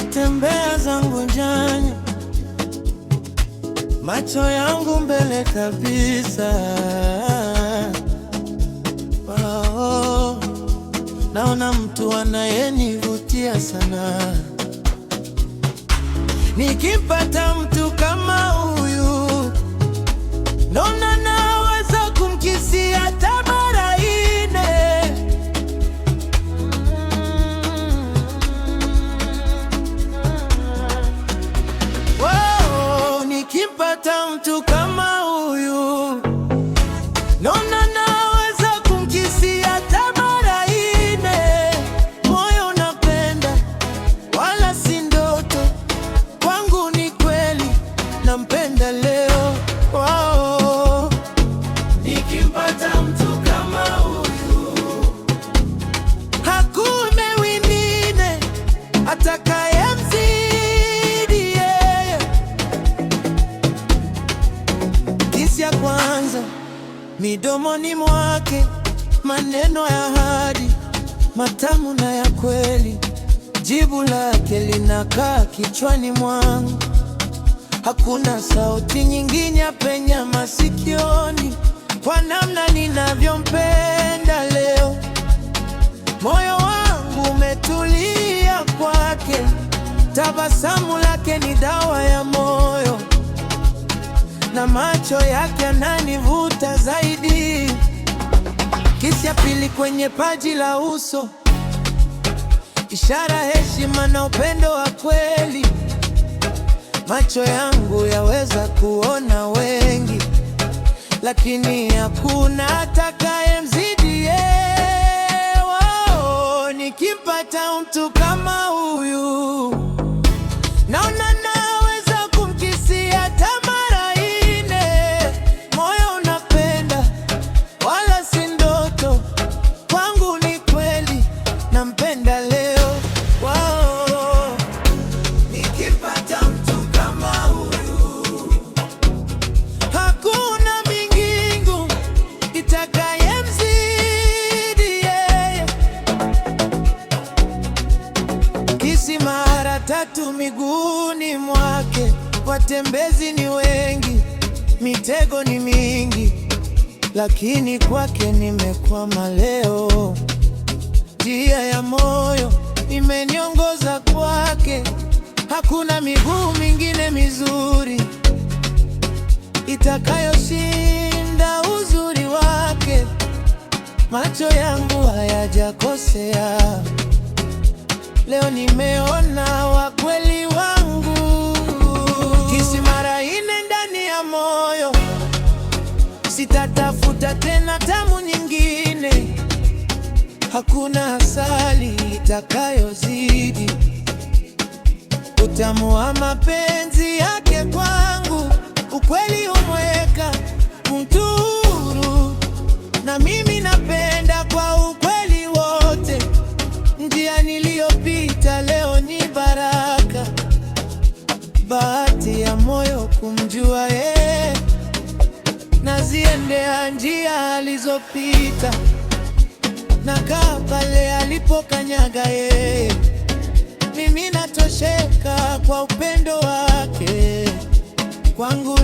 natembea zangu njanya, macho yangu mbele kabisa. Oh, naona mtu anayenivutia sana. Nikimpata mtu kama huyu, naona naweza kumkisia hata mara ine. Wow, nikimpata mtu kama huyu, naona naweza kumkisia hata mara ine. Moyo unapenda wala si ndoto, kwangu ni kweli, nampenda leo. Wow, nikimpata mtu kama huyu, hakuna wengine atakayemzidi yeye. Kisi ya kwanza, midomoni mwake maneno ya ahadi matamu na ya kweli. Jibu lake linakaa kichwani mwangu, hakuna sauti nyingine ya penya masikioni. Kwa namna ninavyompenda leo, moyo wangu umetulia kwake. Tabasamu lake ni dawa ya moyo, na macho yake yananivuta zaidi. Kisi ya pili kwenye paji la uso, ishara heshima na upendo wa kweli. Macho yangu yaweza kuona wengi, lakini hakuna atakayemzidi yeye. Wow, nikimpata mtu kama huyu, naona naweza kumkisia hata mara ine. Moyo unapenda wala si ndoto, kwangu ni kweli, nampenda leo. Wow, nikimpata mtu kama huyu, hakuna mbingu itakayemzidi yeye. Kisi mara tatu miguuni mwake, watembezi ni wengi, mitego ni mingi, lakini kwake nimekwama leo. Njia ya moyo imeniongoza kwake, hakuna miguu mingine mizuri itakayoshinda uzuri wake. Macho yangu hayajakosea, leo nimeona wa kweli wangu. Kisi mara ine ndani ya moyo, sitatafuta tena tamu nyingine. Hakuna asali itakayozidi utamu wa mapenzi yake kwangu. Ukweli umweka mtu huru, na mimi napenda kwa ukweli wote. Njia niliyopita leo ni baraka, bahati ya moyo kumjua yeye. Naziendea njia alizopita, nakaa pale alipokanyaga yeye. Mimi natosheka kwa upendo wake, kwangu